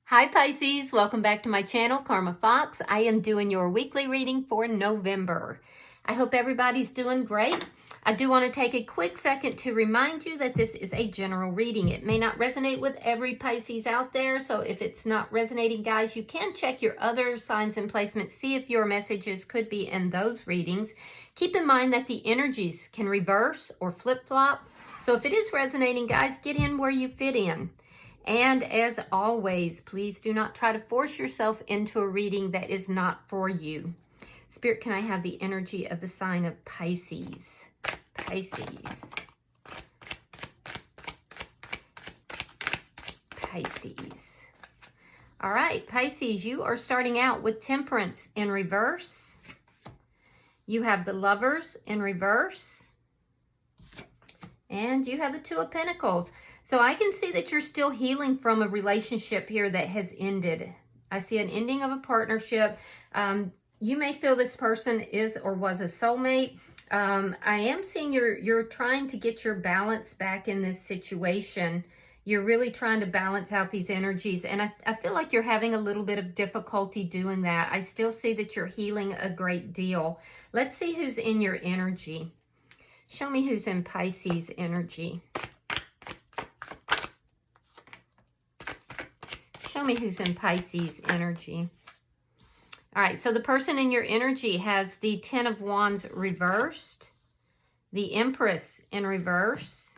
Hi Pisces, welcome back to my channel, Karma Fox. I am doing your weekly reading for November. I hope everybody's doing great. I do want to take a quick second to remind you that this is a general reading. It may not resonate with every Pisces out there, so if it's not resonating, guys, you can check your other signs and placements, see if your messages could be in those readings. Keep in mind that the energies can reverse or flip-flop, so if it is resonating, guys, get in where you fit in. And as always, please do not try to force yourself into a reading that is not for you. Spirit, can I have the energy of the sign of Pisces? Pisces. Pisces. All right, Pisces, you are starting out with Temperance in reverse. You have the Lovers in reverse. And you have the Two of Pentacles. So I can see that you're still healing from a relationship here that has ended. I see an ending of a partnership. You may feel this person is or was a soulmate. I am seeing you're trying to get your balance back in this situation. You're really trying to balance out these energies. And I feel like you're having a little bit of difficulty doing that. I still see that you're healing a great deal. Let's see who's in your energy. Show me who's in Pisces energy. Show me who's in Pisces energy. All right, so the person in your energy has the Ten of Wands reversed, the Empress in reverse,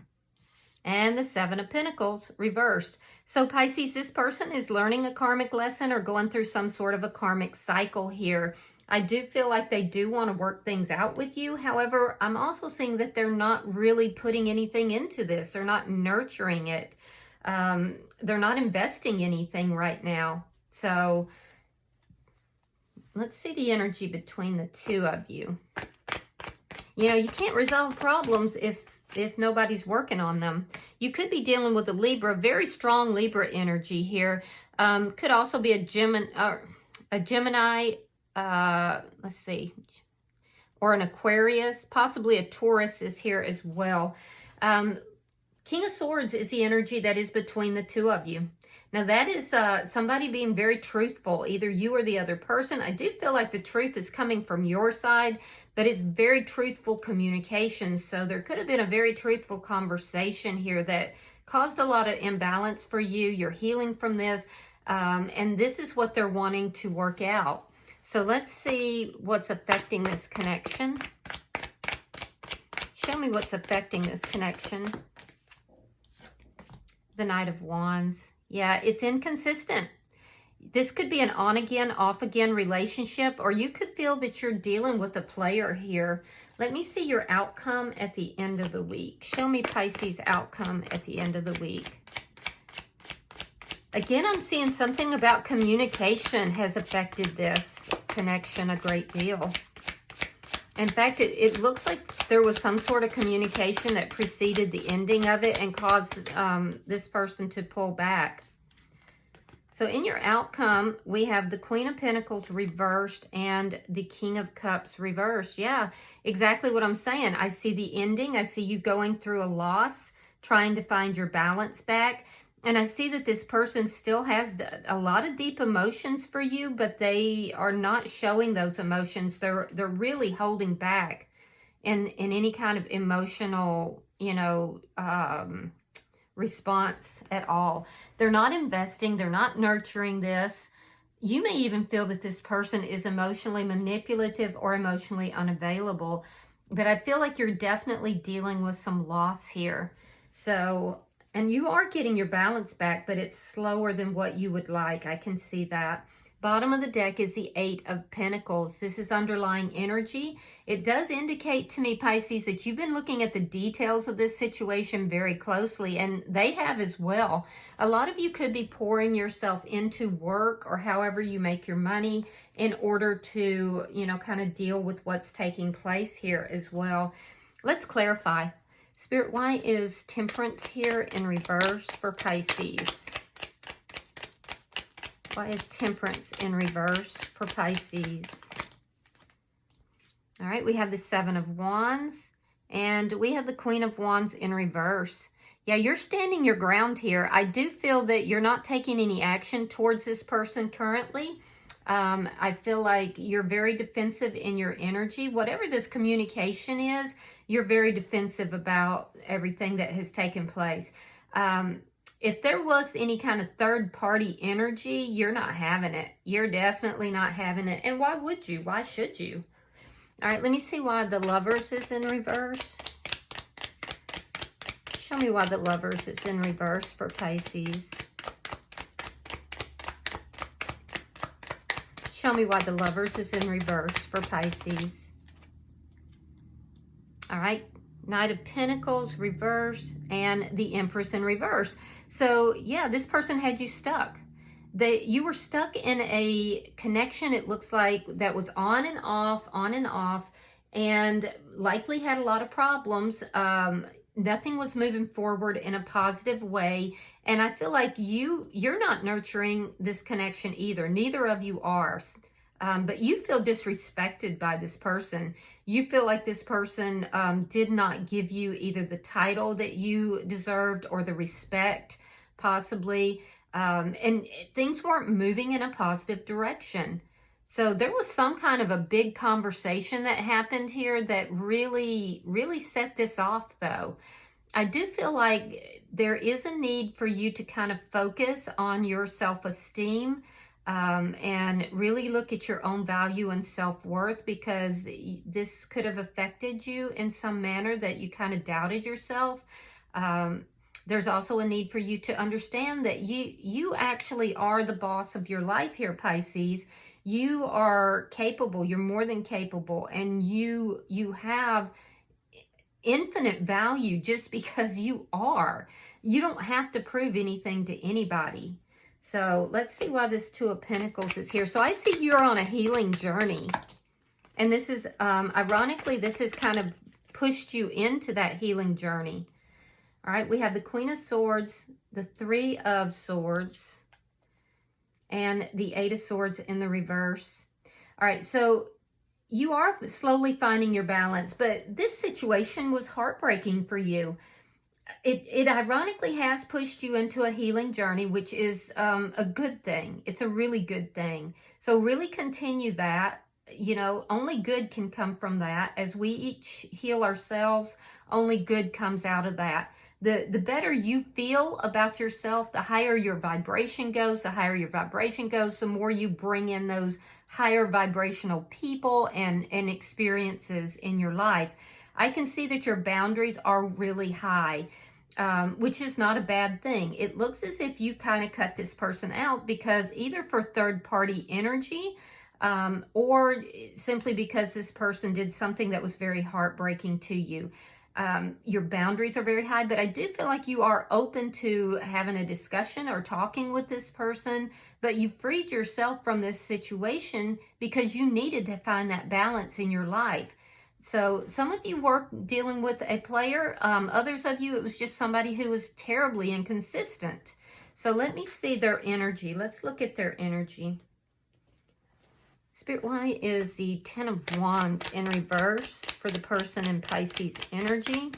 and the Seven of Pentacles reversed. So Pisces, this person is learning a karmic lesson or going through some sort of a karmic cycle here. I do feel like they do want to work things out with you. However, I'm also seeing that they're not really putting anything into this. They're not nurturing it. They're not investing anything right now. So let's see the energy between the two of you. You know, you can't resolve problems if nobody's working on them. You could be dealing with a Libra, very strong Libra energy here. Could also be a Gemini, let's see, or an Aquarius, possibly a Taurus is here as well. King of Swords is the energy that is between the two of you. Now that is somebody being very truthful, either you or the other person. I do feel like the truth is coming from your side, but it's very truthful communication. So there could have been a very truthful conversation here that caused a lot of imbalance for you. You're healing from this, and this is what they're wanting to work out. So let's see what's affecting this connection. Show me what's affecting this connection. The Knight of Wands. Yeah, it's inconsistent. This could be an on-again, off-again relationship, or you could feel that you're dealing with a player here. Let me see your outcome at the end of the week. Show me Pisces' outcome at the end of the week. Again, I'm seeing something about communication has affected this connection a great deal. In fact, it looks like there was some sort of communication that preceded the ending of it and caused this person to pull back. So in your outcome, we have the Queen of Pentacles reversed and the King of Cups reversed. Yeah, exactly what I'm saying. I see the ending. I see you going through a loss, trying to find your balance back. And I see that this person still has a lot of deep emotions for you, but they are not showing those emotions. They're really holding back in any kind of emotional, response at all. They're not investing. They're not nurturing this. You may even feel that this person is emotionally manipulative or emotionally unavailable, but I feel like you're definitely dealing with some loss here. So, and you are getting your balance back, but it's slower than what you would like. I can see that. Bottom of the deck is the Eight of Pentacles. This is underlying energy. It does indicate to me, Pisces, that you've been looking at the details of this situation very closely, and they have as well. A lot of you could be pouring yourself into work or however you make your money in order to, kind of deal with what's taking place here as well. Let's clarify. Spirit, why is Temperance here in reverse for Pisces? Why is Temperance in reverse for Pisces? All right, we have the Seven of Wands, and we have the Queen of Wands in reverse. Yeah, you're standing your ground here. I do feel that you're not taking any action towards this person currently. I feel like you're very defensive in your energy. Whatever this communication is, you're very defensive about everything that has taken place. If there was any kind of third-party energy, you're not having it. You're definitely not having it. And why would you? Why should you? All right, let me see why the Lovers is in reverse. Show me why the Lovers is in reverse for Pisces. Show me why the Lovers is in reverse for Pisces. All right, Knight of Pentacles reverse and the Empress in reverse. So yeah, this person had you stuck. You were stuck in a connection, it looks like, that was on and off, and likely had a lot of problems. Nothing was moving forward in a positive way. And I feel like you're not nurturing this connection either. Neither of you are. But you feel disrespected by this person. You feel like this person did not give you either the title that you deserved or the respect, possibly. And things weren't moving in a positive direction. So there was some kind of a big conversation that happened here that really, really set this off, though. I do feel like there is a need for you to kind of focus on your self-esteem and really look at your own value and self-worth, because this could have affected you in some manner that you kind of doubted yourself. There's also a need for you to understand that you actually are the boss of your life here, Pisces. You are capable. You're more than capable, and you have infinite value just because you are. You don't have to prove anything to anybody. So let's see why this Two of Pentacles is here. So I see you're on a healing journey, and this is ironically, this has kind of pushed you into that healing journey. All right, we have the Queen of Swords, the Three of Swords, and the Eight of Swords in the reverse. All right, so you are slowly finding your balance, but this situation was heartbreaking for you. It ironically has pushed you into a healing journey, which is a good thing. It's a really good thing. So really continue that. You know, only good can come from that. As we each heal ourselves, only good comes out of that. The better you feel about yourself, the higher your vibration goes. The higher your vibration goes, the more you bring in those higher vibrational people and experiences in your life. I can see that your boundaries are really high, which is not a bad thing. It looks as if you kind of cut this person out because either for third-party energy or simply because this person did something that was very heartbreaking to you. Your boundaries are very high, but I do feel like you are open to having a discussion or talking with this person, but you freed yourself from this situation because you needed to find that balance in your life. So some of you were dealing with a player. Others of you, it was just somebody who was terribly inconsistent. So let me see their energy. Let's look at their energy. Spirit, why is the Ten of Wands in reverse for the person in Pisces energy?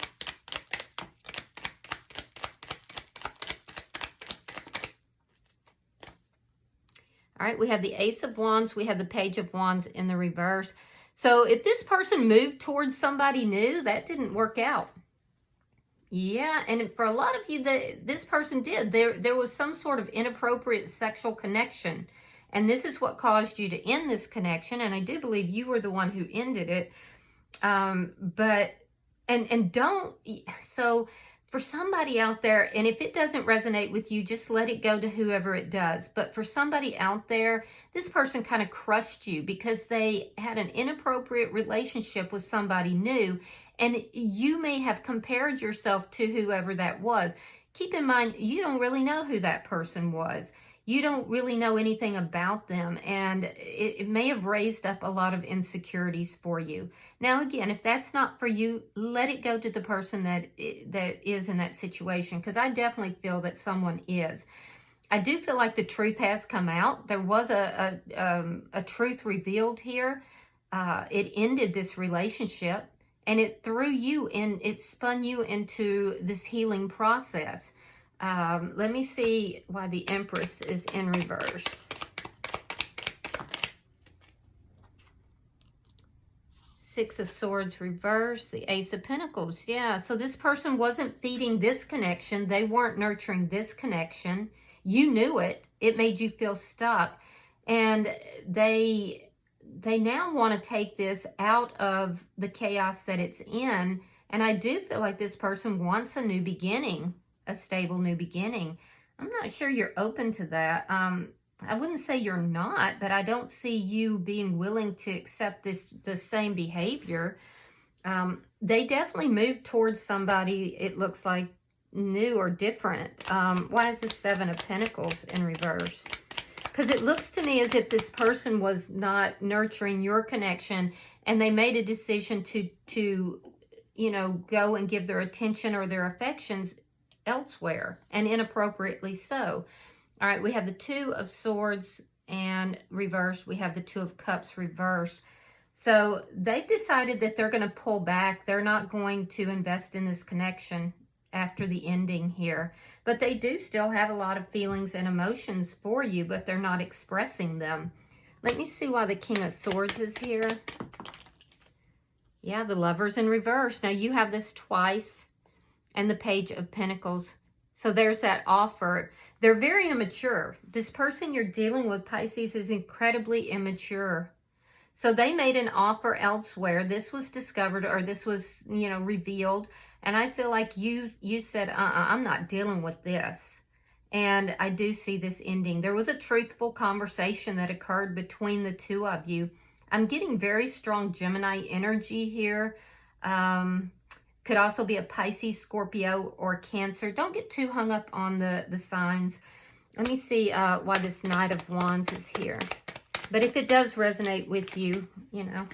All right, we have the Ace of Wands. We have the Page of Wands in the reverse. So if this person moved towards somebody new, that didn't work out. Yeah, and for a lot of you, this person did. There was some sort of inappropriate sexual connection. And this is what caused you to end this connection. And I do believe you were the one who ended it. So for somebody out there, and if it doesn't resonate with you, just let it go to whoever it does. But for somebody out there, this person kind of crushed you because they had an inappropriate relationship with somebody new. And you may have compared yourself to whoever that was. Keep in mind, you don't really know who that person was. You don't really know anything about them, and it may have raised up a lot of insecurities for you. Now, again, if that's not for you, let it go to the person that is in that situation, because I definitely feel that someone is. I do feel like the truth has come out. There was a truth revealed here. It ended this relationship. and it threw you in, it spun you into this healing process. Let me see why the Empress is in reverse. Six of Swords reverse, the Ace of Pentacles. Yeah, so this person wasn't feeding this connection. They weren't nurturing this connection. You knew it. It made you feel stuck. And they now want to take this out of the chaos that it's in. And I do feel like this person wants a new beginning, a stable new beginning. I'm not sure you're open to that. I wouldn't say you're not, but I don't see you being willing to accept the same behavior. They definitely moved towards somebody, it looks like, new or different. Why is the Seven of Pentacles in reverse? Because it looks to me as if this person was not nurturing your connection, and they made a decision to you know, go and give their attention or their affections elsewhere, and inappropriately so. All right, we have the Two of Swords and reverse. We have the Two of Cups reverse. So they've decided that they're going to pull back. They're not going to invest in this connection after the ending here. But they do still have a lot of feelings and emotions for you, but they're not expressing them. Let me see why the King of Swords is here. Yeah, the Lovers in reverse. Now, you have this twice, and the Page of Pentacles. So there's that offer. They're very immature. This person you're dealing with, Pisces, is incredibly immature. So they made an offer elsewhere. This was discovered, or this was, you know, revealed. And I feel like you said, I'm not dealing with this. And I do see this ending. There was a truthful conversation that occurred between the two of you. I'm getting very strong Gemini energy here. Could also be a Pisces, Scorpio, or Cancer. Don't get too hung up on the signs. Let me see why this Knight of Wands is here. But if it does resonate with you, you know.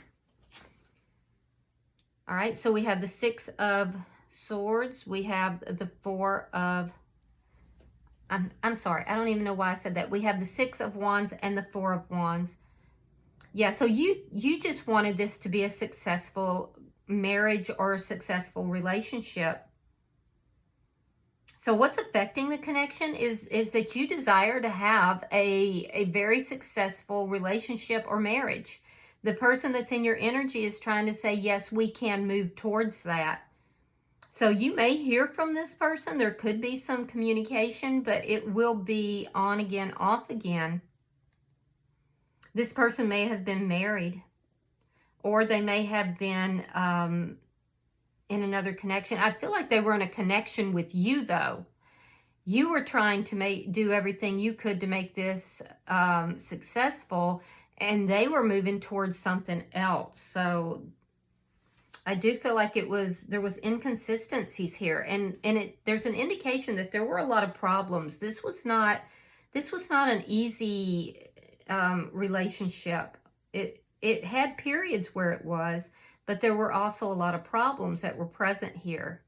All right, so we have the Six of Swords. We have the Four of... I'm sorry, I don't even know why I said that. We have the Six of Wands and the Four of Wands. Yeah, so you just wanted this to be a successful marriage or a successful relationship. So what's affecting the connection is that you desire to have a very successful relationship or marriage. The person that's in your energy is trying to say, yes, we can move towards that. So you may hear from this person. There could be some communication, but it will be on again, off again. This person may have been married, or they may have been in another connection. I feel like they were in a connection with you, though. You were trying to do everything you could to make this successful, and they were moving towards something else. So I do feel like there was inconsistencies here, and there's an indication that there were a lot of problems. This was not an easy relationship. It had periods where it was, but there were also a lot of problems that were present here.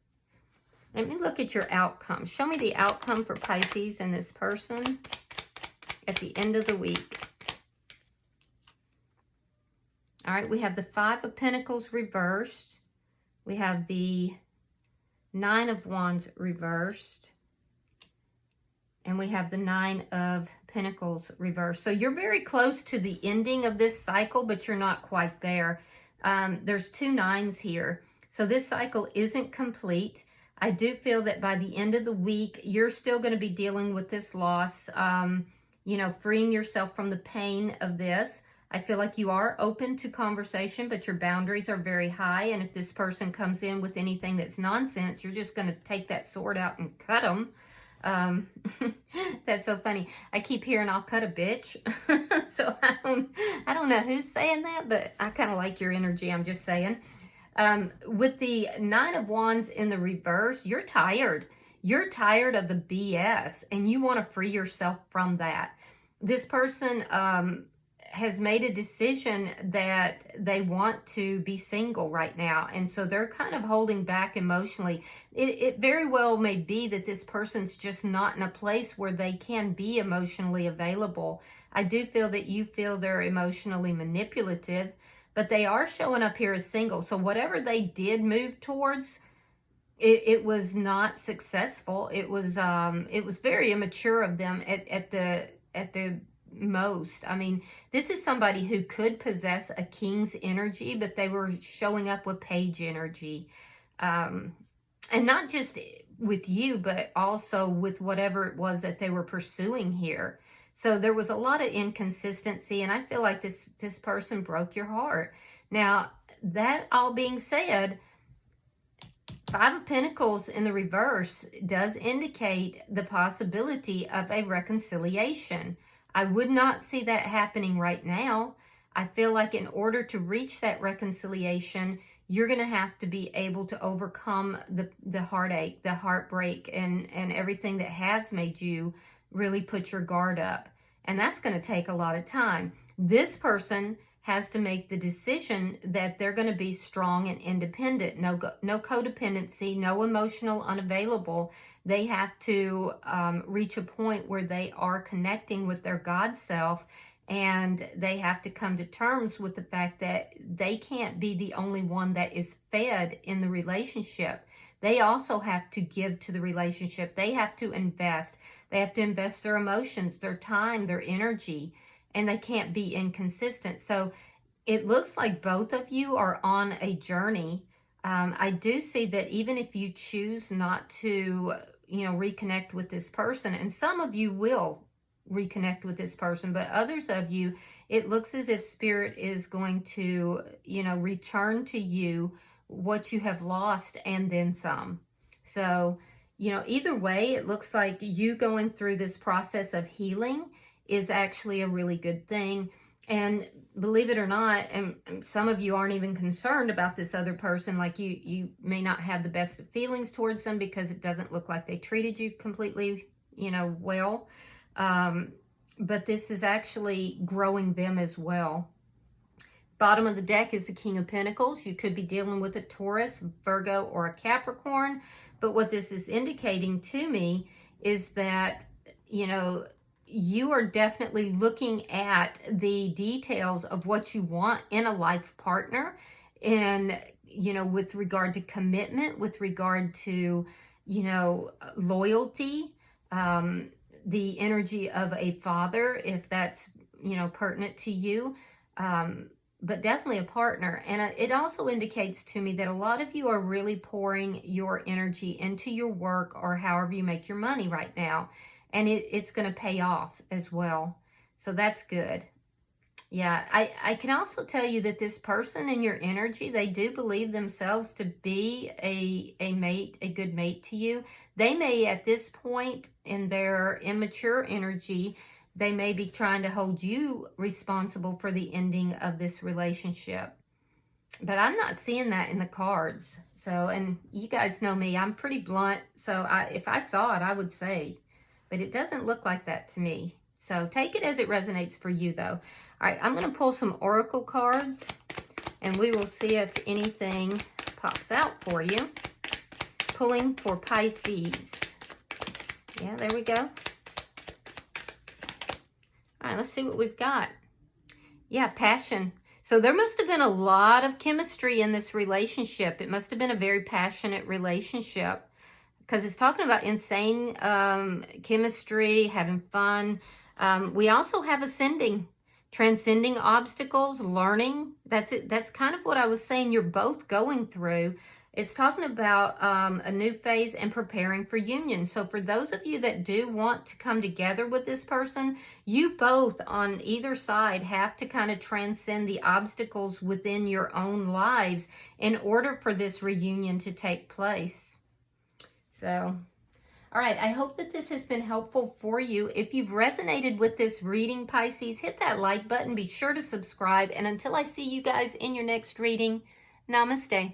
Let me look at your outcome. Show me the outcome for Pisces and this person at the end of the week. All right, we have the Five of Pentacles reversed. We have the Nine of Wands reversed. And we have the Nine of Pentacles reversed. So you're very close to the ending of this cycle, but you're not quite there. There's two nines here. So this cycle isn't complete. I do feel that by the end of the week, you're still going to be dealing with this loss, you know, freeing yourself from the pain of this. I feel like you are open to conversation, but your boundaries are very high. And if this person comes in with anything that's nonsense, you're just going to take that sword out and cut them. That's so funny. I keep hearing I'll cut a bitch. So I don't know who's saying that, but I kind of like your energy. I'm just saying. With the Nine of Wands in the reverse, you're tired. You're tired of the BS, and you want to free yourself from that. This person has made a decision that they want to be single right now, and so they're kind of holding back emotionally. It very well may be that this person's just not in a place where they can be emotionally available. I do feel that you feel they're emotionally manipulative, but they are showing up here as single. So whatever they did move towards, it was not successful. It was very immature of them at the most. I mean, this is somebody who could possess a king's energy, but they were showing up with page energy. And not just with you, but also with whatever it was that they were pursuing here. So there was a lot of inconsistency, and I feel like this person broke your heart. Now, that all being said, Five of Pentacles in the reverse does indicate the possibility of a reconciliation. I would not see that happening right now. I feel like in order to reach that reconciliation, you're going to have to be able to overcome the heartache, the heartbreak, and everything that has made you really put your guard up. And that's going to take a lot of time. This person has to make the decision that they're going to be strong and independent. No codependency, no emotional unavailable. They have to reach a point where they are connecting with their God self, and they have to come to terms with the fact that they can't be the only one that is fed in the relationship. They also have to give to the relationship. They have to invest. They have to invest their emotions, their time, their energy, and they can't be inconsistent. So it looks like both of you are on a journey. I do see that even if you choose not to, reconnect with this person, and some of you will reconnect with this person, but others of you, it looks as if Spirit is going to, return to you what you have lost and then some. So, either way, it looks like you going through this process of healing is actually a really good thing. And believe it or not, and some of you aren't even concerned about this other person, like you may not have the best of feelings towards them because it doesn't look like they treated you completely, well. But this is actually growing them as well. Bottom of the deck is the King of Pentacles. You could be dealing with a Taurus, Virgo, or a Capricorn. But what this is indicating to me is that, you are definitely looking at the details of what you want in a life partner. And, with regard to commitment, with regard to, loyalty, the energy of a father, if that's, pertinent to you. But definitely a partner. And it also indicates to me that a lot of you are really pouring your energy into your work or however you make your money right now. And it's going to pay off as well. So that's good. Yeah, I can also tell you that this person in your energy, they do believe themselves to be a mate, a good mate to you. They may, at this point in their immature energy, they may be trying to hold you responsible for the ending of this relationship. But I'm not seeing that in the cards. So, and you guys know me, I'm pretty blunt. So if I saw it, I would say. But it doesn't look like that to me. So take it as it resonates for you, though. All right, I'm going to pull some oracle cards, and we will see if anything pops out for you. Pulling for Pisces. Yeah, there we go. All right, let's see what we've got. Yeah, passion. So there must have been a lot of chemistry in this relationship. It must have been a very passionate relationship, because it's talking about insane chemistry, having fun. We also have ascending, transcending obstacles, learning. That's it. That's kind of what I was saying you're both going through. It's talking about a new phase and preparing for union. So for those of you that do want to come together with this person, you both on either side have to kind of transcend the obstacles within your own lives in order for this reunion to take place. So, all right, I hope that this has been helpful for you. If you've resonated with this reading, Pisces, hit that like button. Be sure to subscribe. And until I see you guys in your next reading, namaste.